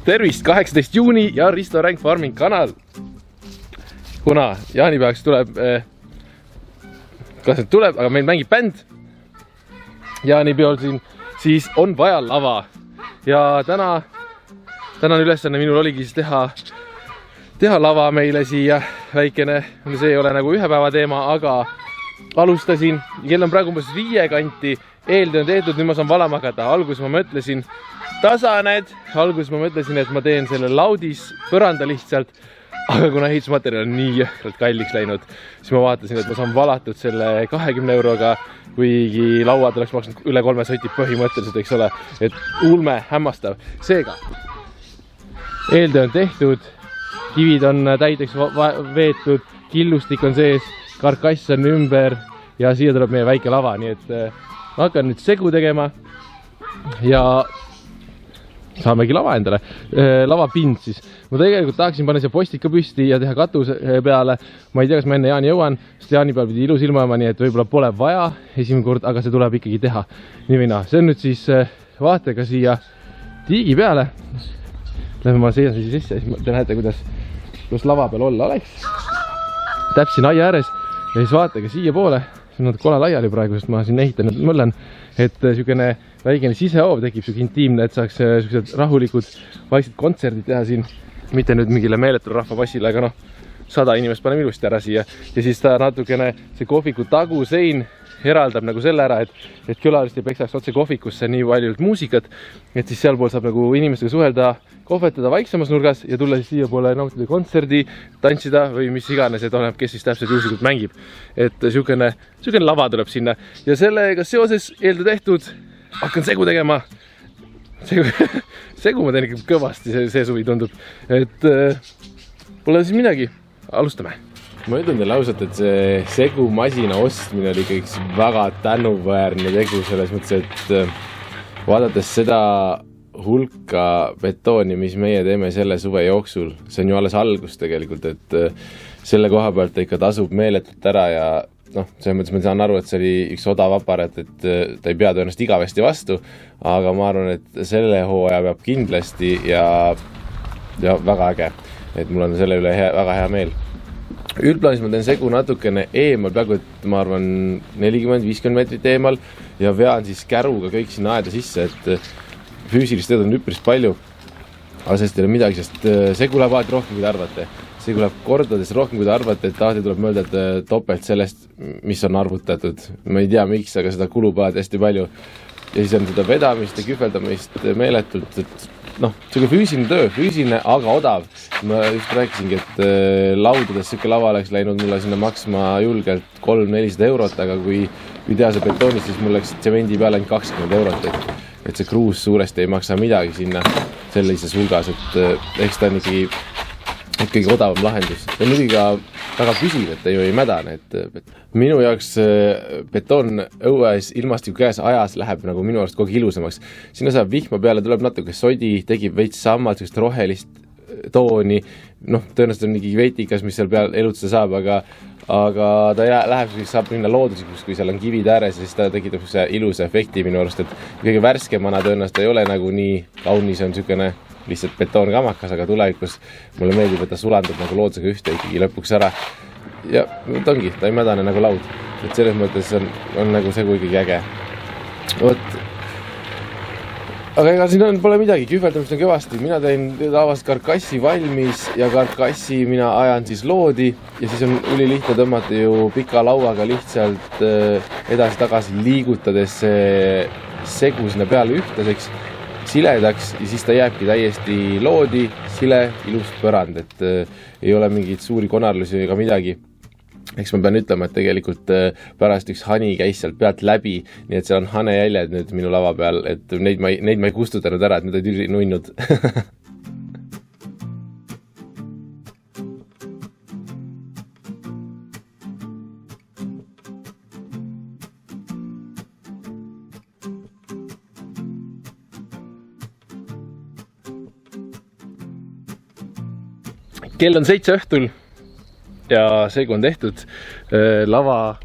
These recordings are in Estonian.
Tervist, 18. juuni ja Risto Ränk Farming kanal. Kuna jaanipäevaks tuleb, kas nüüd tuleb, aga meil mängib bänd jaanipeol siin, siis on vaja lava. Ja tänane ülesanne minul oligi siis teha lava meile siia väikene. See ei ole nagu ühe päeva teema, aga alustasin. Kell on praegu umbes 5 kanti. Eeltöö on tehtud, nüüd ma saan valama hakata. Alguses ma mõtlesin tasaned. Alguses ma mõtlesin, et ma teen selle laudis põranda lihtsalt. Aga kuna ehitusmaterjal on nii jõhkralt kalliks läinud, siis ma vaatasin, et ma saan valatud selle 20 euroga, kuigi lauad oleks maksnud üle 3 soti põhimõtteliselt, eks ole. Et ulme hämmastav. Seega, eeltöö on tehtud, kivid on täiteks veetud, killustik on sees, karkass on ümber ja siia tuleb meie väike lava, nii et ma hakkan nüüd segu tegema ja saamegi lava endale, lavapind siis. Ma tegelikult tahaksin panna siia postika püsti ja teha katuse peale. Ma ei tea, kas ma enne jaani jõuan, sest jaanipäeval pidi ilus ilmama, nii et võib-olla pole vaja esimene kord, aga see tuleb ikkagi teha. Nii või naa. See on nüüd siis vaatega siia tiigi peale. Lähme ma seisan siis sisse, siis te näete, kuidas lava peal olla oleks. Täpsin aia ääres ja siis vaatega siia poole. See on kole laiali praegu, sest ma siin ehitan ja mõllen, et sükene väikene sisehoov tekib süke intiimne, et saaks süksed rahulikud vaiksed kontserdid teha siin. Mitte nüüd mingile meeletule rahvapassile, aga 100 inimest paneme ilusti ära siia. Ja siis ta natukene see kohviku tagusein eraldab nagu selle ära, et külalist ei peksaks otse kohvikusse nii paljult muusikat. Et siis sealpool saab nagu inimestega suhelda, kohvetada vaiksemas nurgas ja tulla siis siia poole nautida kontserdi, tantsida või mis iganes, et oleneb, kes siis täpselt juhuslikult mängib. Et sükene lava tuleb sinna. Ja sellega seoses eeltöö tehtud, hakkan segu tegema. Segu ma teen ikka kõvasti, see suvi tundub. Et pole siis midagi. Alustame. Ma ütlen teile ausalt, et see segumasina ostmine oli ikkagi väga tänuväärne tegu selles mõttes, et vaadates seda hulka betooni, mis meie teeme selle suve jooksul, see on ju alles algus tegelikult, et selle koha pealt ikka tasub meeletult ära ja selles mõttes ma saan aru, et see oli üks odav aparaat, et ta ei pea tõenäoliselt igavesti vastu, aga ma arvan, et selle hooaja peab kindlasti ja väga äge, et mul on selle üle väga hea meel. Üldplaanis ma teen segu natukene eemal, peaaegu et ma arvan 40-50 meetrit eemal ja vean siis käruga kõik sinna aeda sisse, et füüsilist tööd on üpris palju, aga sellest ei ole midagi, sest segu läheb alati rohkem, kui te arvate. Segu läheb kordades rohkem, kui te arvate, et alati tuleb mõelda, et topelt sellest, mis on arvutatud. Ma ei tea, miks, aga seda kulub alati hästi palju. Ja siis on seda vedamist ja kühveldamist meeletult, et selline füüsiline töö, füüsiline, aga odav. Ma just rääkisingi, et laudades selline lava oleks läinud mulle sinna maksma julgelt 300-400 eurot, aga kui teha see betoonist, siis mul läks tsemendi peale ainult 20 eurot, et see kruus suuresti ei maksa midagi sinna sellises hulgas, et eks ta on ikkagi odavam lahendus. See on muidugi ka väga püsiv, et ta ju ei mädane. Minu jaoks betoon õues ilmastiku käes ajas läheb nagu minu arust kogu ilusamaks. Sinna saab vihma peale, tuleb natuke sodi, tegib veits sammalt, sellist rohelist tooni. Tõenäoliselt on mingi veitikas, mis seal peal elutseda saab, aga ta läheb, saab minna loodusikuks, kui seal on kivid ääres, siis ta tekitab ilusa efekti minu arust, et kõige värskemana tõenäoliselt ei ole nagu nii kaunis, on sükene lihtsalt betoonkamakas, aga tulevikus mulle meeldib, et ta sulandub nagu loodusega ühte ikkagi lõpuks ära. Ja ta ongi, ta ei mädane nagu laud. Et selles mõttes on nagu segu ikkagi äge. Aga ega siin pole midagi, kühveldamist on kõvasti. Mina teen tavaliselt karkassi valmis ja karkassi mina ajan siis loodi ja siis on ülilihtne tõmmata ju pika lauaga lihtsalt edasi-tagasi liigutades segu sinna peale ühtlaseks, siledaks ja siis ta jääbki täiesti loodi, sile, ilus põrand, et ei ole mingid suuri konarlusi ega midagi. Eks ma pean ütlema, et tegelikult pärast üks hani käis sealt pealt läbi, nii et seal on hanejäljed nüüd minu lava peal, et neid ma ei kustutanud ära, et need olid ülinunnud. Kell on 7 õhtul ja segu on tehtud. Lava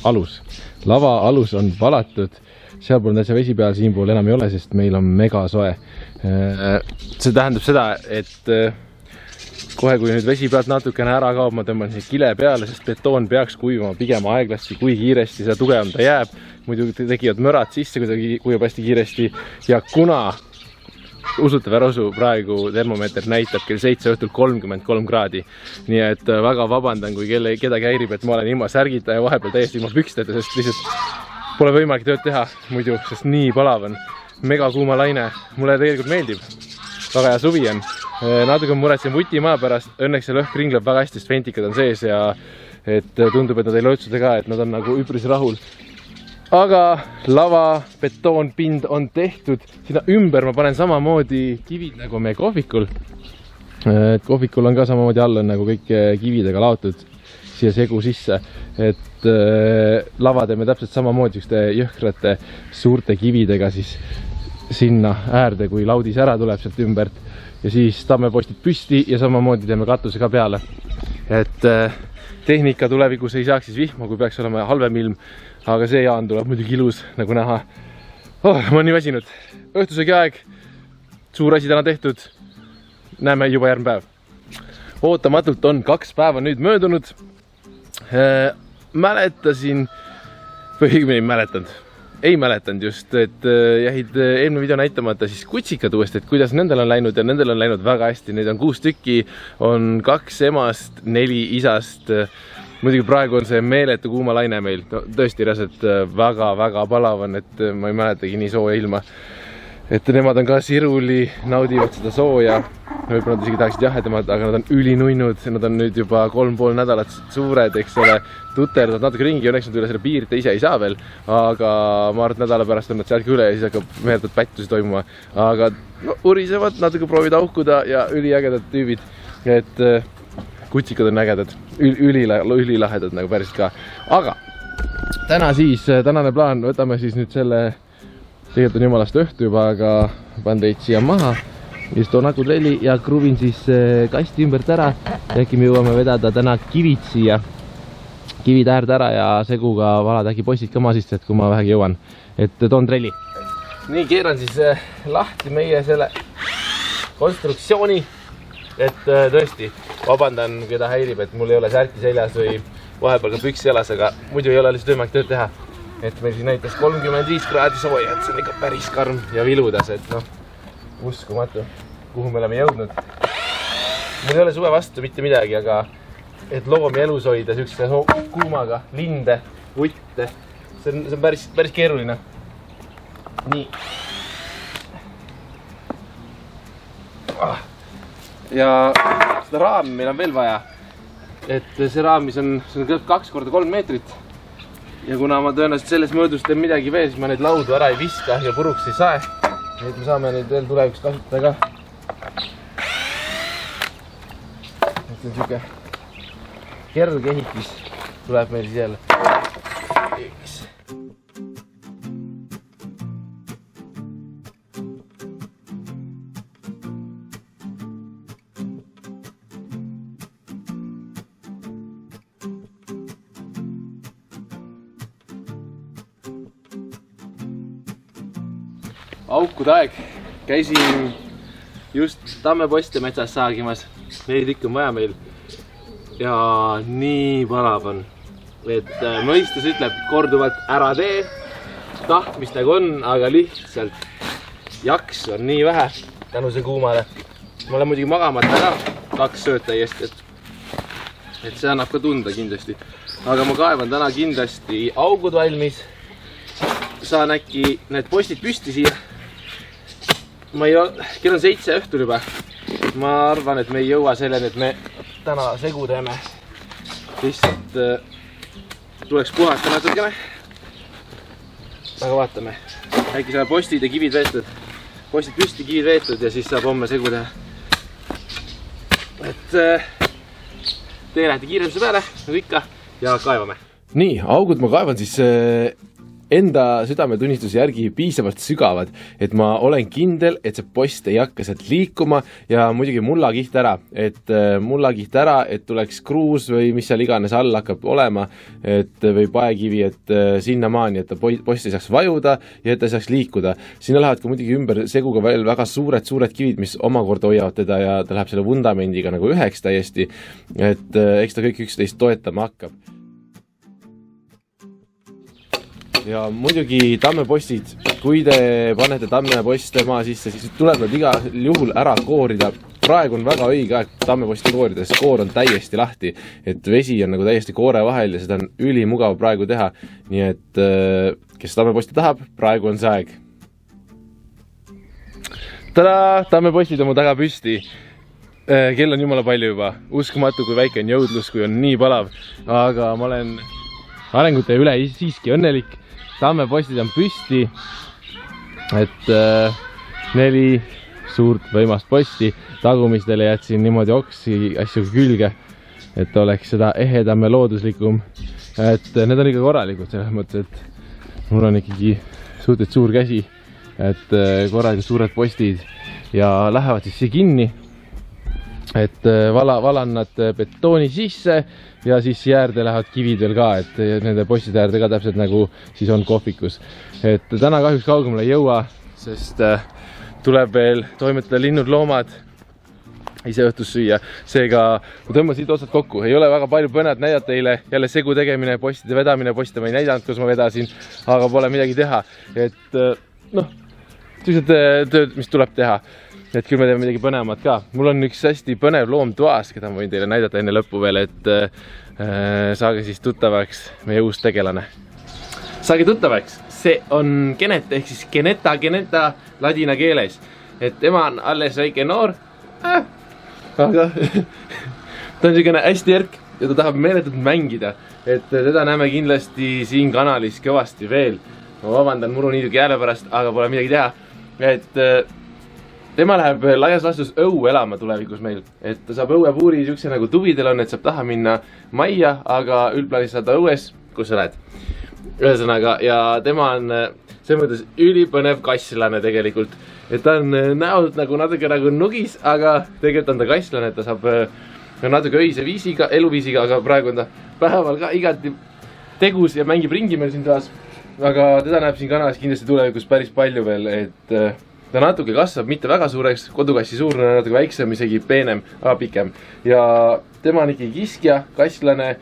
alus on valatud. sealpool on täitsa vesi peal, siinpool enam ei ole, sest meil on mega soe. See tähendab seda, et kohe kui nüüd vesi pealt natukene ära kaob, ma tõmban siin kile peale, sest betoon peaks kuivama pigem aeglasti, kui kiiresti, seda tugevam ta jääb. Muidu tekivad mörad sisse, kui ta kuivab hästi kiiresti. Ja kuna usute või rosu, praegu termomeeter näitab kell 7 õhtul 33 kraadi. Nii et väga vabandan, kui kedagi häirib, et ma olen ilma särgita ja vahepeal täiesti ilma püksteta, sest lihtsalt pole võimalik tööd teha muidu, sest nii palav on. Mega kuuma laine. Mulle tegelikult meeldib. Väga hea suvi on. Natuke muretsen vutimaa pärast. Õnneks see lõhk ringleb väga hästi, sest ventikad on sees ja et tundub, et nad ei lootsuda ka, et nad on nagu üpris rahul. Aga lava, betoon, pind on tehtud. Sinna ümber ma panen samamoodi kivid nagu meie kohvikul. Kohvikul on ka samamoodi all on nagu kõik kividega laotud siia segu sisse. Et lava teeme täpselt samamoodi jõhkrate suurte kividega siis sinna äärde, kui laudis ära tuleb sealt ümbert. Ja siis tammepostid püsti ja samamoodi teeme katuse ka peale. Et tehnika tulevikus ei saaks siis vihma, kui peaks olema halvem ilm. Aga see jaan tuleb muidugi ilus, nagu näha. Ma olen nii väsinud. Õhtusegi aeg. Suur asi täna tehtud. Näeme juba järgmine päev. Ootamatult on 2 päeva nüüd möödunud. Mäletasin, või õigemini mäletanud. Ei mäletanud just, et jäid eelmine video näitamata siis kutsikad uuesti, et kuidas nendel on läinud ja nendel on läinud väga hästi. Neid on 6 tükki, on 2 emast, 4 isast. Muidugi praegu on see meeletu kuuma laine meil. Tõesti reaalselt väga palav on, et ma ei mäletagi nii sooja ilma. Et nemad on ka siruli, naudivad seda sooja. Võib-olla nad isegi tahaksid jahedamad, aga nad on ülinunnud. Nad on nüüd juba 3,5 nädalat suured, eks ole. Tuterdad natuke ringi, õnneks nad üle selle piirte ise ei saa veel. Aga ma arvan, et nädala pärast on nad sealgi üle ja siis hakkab meeldad pättusi toimuma. Aga urisevad, natuke proovid aukuda ja üliägedad tüübid. Et kutsikad on ägedad, ülilahedad nagu päriselt ka. Aga täna siis, tänane plaan, võtame siis nüüd selle, tegelikult on jumalast õhtu juba, aga panen teid siia maha. Just toon akutrelli ja kruvin siis kasti ümbert ära. Äkki me jõuame vedada täna kivid siia. Kivid äärde ära ja seguga valada äkki postid ka maasist, et kui ma vähegi jõuan. Et toon trelli. Nii, keeran siis lahti meie selle konstruktsiooni. Et tõesti, vabandan, keda häirib, et mul ei ole särki seljas või vahepeal ka püksi jalas, aga muidu ei ole lihtsalt võimalik tööd teha. Et meil siis näitas 35 kraadi sooja, et see on ikka päris karm ja viludas, et noh, uskumatu, kuhu me oleme jõudnud. Mul ei ole suve vastu mitte midagi, aga et loomi elus hoida sükse kuumaga, linde, vutte, see on päris keeruline. Nii. Ja seda raami meil on veel vaja, et see raamis on 2x3 meetrit ja kuna ma tõenäoliselt selles mõõdus teen midagi veel, siis ma neid laudu ära ei viska ja puruks ei sae, et me saame neid veel tulevikus kasutada ka. See on siuke kerge ehitis tuleb meil siis jälle. Aukude aeg. Käisin just tammeposte metsas saagimas. 4 tükki on vaja meil. Ja nii palav on. Et mõistus ütleb korduvalt ära tee. Tahtmist nagu on, aga lihtsalt jaksu on nii vähe tänu see kuumale. Ma olen muidugi magamata ka 2 sööt täiesti. Et see annab ka tunda kindlasti. Aga ma kaevan täna kindlasti augud valmis. Saan äkki need postid püsti siia. Kell on 7 õhtul juba. Ma arvan, et me ei jõua selleni, et me täna segu teeme. Lihtsalt tuleks puhata natukene. Aga vaatame. Äkki saab postid ja kivid veetud. Postid püsti, kivid veetud ja siis saab homme segu teha. Et tee lähete kiiremuse peale, nagu ikka, ja kaevame. Nii, augud ma kaevan siis enda südametunnistuse järgi piisavalt sügavad, et ma olen kindel, et see post ei hakka sealt liikuma ja muidugi mullakiht ära, et tuleks kruus või mis seal iganes all hakkab olema, või paekivi, et sinnamaani, et post ei saaks vajuda ja et ta saaks liikuda. Sinna lähevad ka muidugi ümber seguga veel väga suured kivid, mis omakorda hoiavad teda ja ta läheb selle vundamendiga nagu üheks täiesti, et eks ta kõik üksteist toetama hakkab. Ja muidugi tammepostid, kui te panete tammeposte maa sisse, siis tuleb nad igal juhul ära koorida. Praegu on väga õige aeg tammeposti koorida, sest koor on täiesti lahti, et vesi on nagu täiesti koore vahel ja seda on ülimugav praegu teha. Nii et kes tammeposti tahab, praegu on see aeg. Tada! Tammepostid on mu taga püsti. Kell on jumala palju juba. Uskumatu, kui väike on jõudlus, kui on nii palav. Aga ma olen arengute üle siiski õnnelik. Tammepostid on püsti, et 4 suurt võimast posti. Tagumistele jätsin niimoodi oksi asju külge, et oleks seda ehedam ja looduslikum. Et need on ikka korralikud selles mõttes, et mul on ikkagi suhteliselt suur käsi, et korralikult suured postid ja lähevad siis siia kinni. Et valan nad betooni sisse ja siis jäärde lähevad kivid veel ka, et nende postide äärde ka täpselt nagu siis on kohvikus. Et täna kahjuks kaugemale ei jõua, sest tuleb veel toimetada linnud, loomad, ise õhtus süüa. Seega ma tõmban siit otsad kokku. Ei ole väga palju põnevat näidata teile. Jälle segu tegemine, postide vedamine, poste ma ei näidanud, kus ma vedasin, aga pole midagi teha. Et sellised tööd, mis tuleb teha. Et küll me teeme midagi põnevat ka. Mul on üks hästi põnev loom toas, keda ma võin teile näidata enne lõppu veel, et saage siis tuttavaks meie uus tegelane. Saage tuttavaks, see on Genet, ehk siis Geneta ladina keeles. Et ema on alles väike noor, aga ta on selline hästi järk ja ta tahab meeletult mängida. Et teda näeme kindlasti siin kanalis kõvasti veel. Ma vabandan muruniidugi jääle pärast, aga pole midagi teha. Et tema läheb laias laastus õue elama tulevikus meil, et ta saab õuepuuri siukse nagu tuvidel on, et saab taha minna majja, aga üldplaanis saada õues, kus sa lähed. Ühesõnaga, ja tema on see mõttes ülipõnev kasslane tegelikult, et ta on näolt nagu natuke nagu nugis, aga tegelikult on ta kasslane, et ta saab natuke öise viisiga, eluviisiga, aga praegu on ta päeval ka igati tegus ja mängib ringi meil siin taas. Aga teda näeb siin kanalis kindlasti tulevikus päris palju veel, et ta natuke kasvab, mitte väga suureks, kodukassi suurune, natuke väiksem, isegi peenem, aga pikem. Ja tema on ikkagi kiskja, kasslane,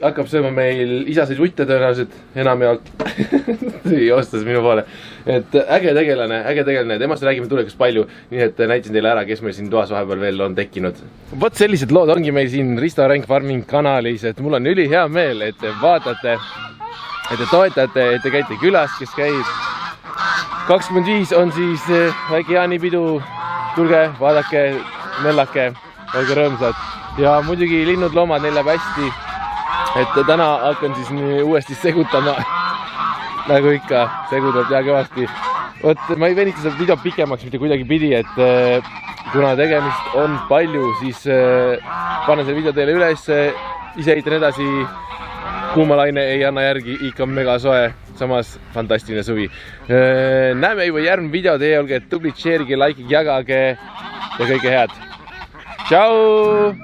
hakkab sööma meil isaseid vutte tõenäoliselt enam jaolt. Joostas minu poole. Et äge tegelane, temast räägime tulevikus palju, nii et näitasin teile ära, kes meil siin toas vahepeal veel on tekkinud. Vot sellised lood ongi meil siin Risto Renk Farming kanalis, et mul on üli hea meel, et te vaatate, et te toetate, et te käite külas, kes käib. 25 on siis väike jaanipidu, tulge, vaadake, möllake, olge rõõmsad. Ja muidugi linnud, loomad, neil läheb hästi, et täna hakkan siis uuesti segutama, nagu ikka, segu tuleb teha kõvasti. Vot, ma ei venita seda video pikemaks mitte kuidagi pidi, et kuna tegemist on palju, siis panen selle video teile üles, ise ehitan edasi, kuumalaine ei anna järgi, ikka mega soe. Samas fantastiline suvi. Näeme juba järgmine video, teie olge tublid, share'ige, like'ige, jagage ja kõike head. Tšau!